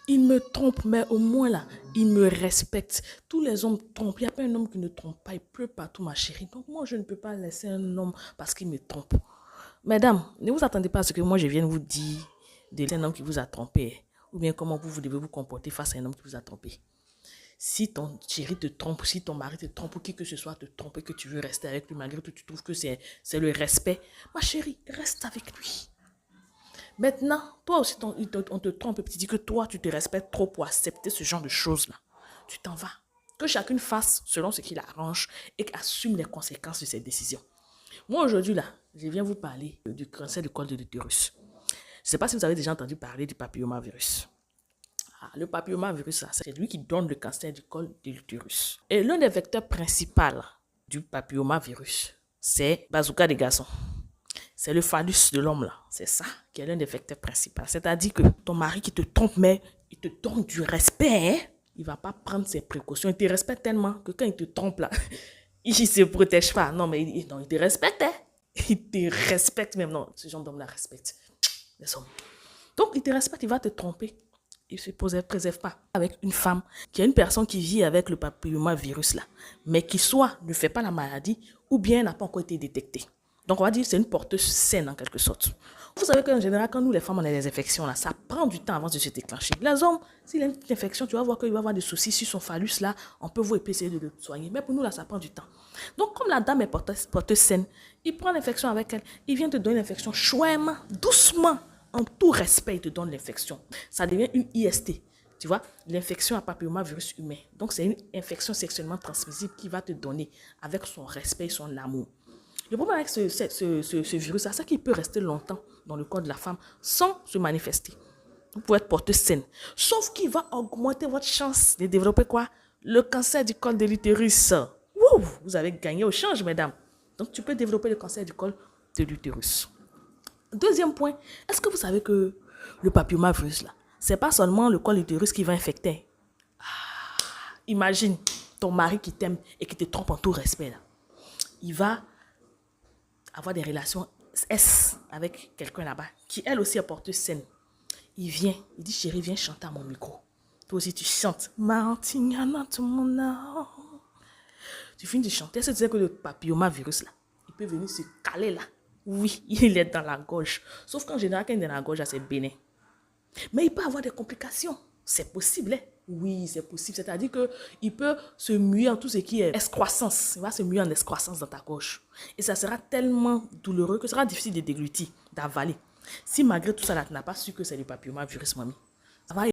Il me trompe, mais au moins là, il me respecte. Tous les hommes trompent. Il n'y a pas un homme qui ne trompe pas. Il pleut partout, ma chérie. Donc moi, je ne peux pas laisser un homme parce qu'il me trompe. Mesdames, ne vous attendez pas à ce que moi je vienne vous dire de un homme qui vous a trompé. Ou bien comment vous devez vous comporter face à un homme qui vous a trompé. Si ton chéri te trompe, si ton mari te trompe, ou qui que ce soit te trompe et que tu veux rester avec lui malgré tout, tu trouves que c'est le respect, ma chérie, reste avec lui. Maintenant, toi aussi, on te trompe et tu dis que toi, tu te respectes trop pour accepter ce genre de choses-là. Tu t'en vas. Que chacune fasse selon ce qu'il arrange et assume les conséquences de ses décisions. Moi, aujourd'hui, là, je viens vous parler du cancer du col de l'utérus. Je ne sais pas si vous avez déjà entendu parler du papillomavirus. Ah, le papillomavirus, c'est lui qui donne le cancer du col de l'utérus. Et l'un des vecteurs principaux du papillomavirus, c'est bazooka des garçons. C'est le phallus de l'homme là. C'est ça qui est l'un des vecteurs principaux. C'est-à-dire que ton mari qui te trompe, mais il te donne du respect, hein? Il ne va pas prendre ses précautions. Il te respecte tellement que quand il te trompe là, il ne se protège pas. Non, mais il te respecte, hein? Il te respecte même. Non, ce genre d'homme là respecte les hommes. Donc, il te respecte, il va te tromper. Il ne se préserve pas avec une femme qui a une personne qui vit avec le papillomavirus là, mais qui soit ne fait pas la maladie ou bien n'a pas encore été détectée. Donc, on va dire que c'est une porteuse saine en quelque sorte. Vous savez qu'en général, quand nous les femmes on a des infections là, ça prend du temps avant de se déclencher. Les hommes, s'il a une petite infection, tu vas voir qu'il va avoir des soucis sur son phallus là, on peut vous essayer de le soigner. Mais pour nous là, ça prend du temps. Donc, comme la dame est porteuse saine, il prend l'infection avec elle, il vient te donner l'infection chouement, doucement. En tout respect, il te donne l'infection. Ça devient une IST. Tu vois, l'infection à papillomavirus humain. Donc, c'est une infection sexuellement transmissible qui va te donner avec son respect et son amour. Le problème avec ce virus, c'est qu'il peut rester longtemps dans le corps de la femme sans se manifester. Vous pouvez être porteuse saine. Sauf qu'il va augmenter votre chance de développer quoi? Le cancer du col de l'utérus. Wouh, vous avez gagné au change, mesdames. Donc, tu peux développer le cancer du col de l'utérus. Deuxième point, est-ce que vous savez que le papillomavirus, là, c'est pas seulement le col utérus qui va infecter. Imagine ton mari qui t'aime et qui te trompe en tout respect, là. Il va avoir des relations S avec quelqu'un là-bas, qui elle aussi est porteuse saine. Il vient, il dit chérie, viens chanter à mon micro. Toi aussi tu chantes. Martignana, tout mon âme. Tu finis de chanter, est-ce que tu sais que le papillomavirus là, il peut venir se caler là. Oui, il est dans la gorge. Sauf qu'en général, quand il est dans la gorge, c'est bénin. Mais il peut avoir des complications. C'est possible, hein? Oui, c'est possible. C'est-à-dire qu'il peut se muer en tout ce qui est excroissance. Il va se muer en excroissance dans ta gorge. Et ça sera tellement douloureux que ce sera difficile de déglutir, d'avaler. Si malgré tout ça, tu n'as pas su que c'est le papillomavirus, mamie, ça va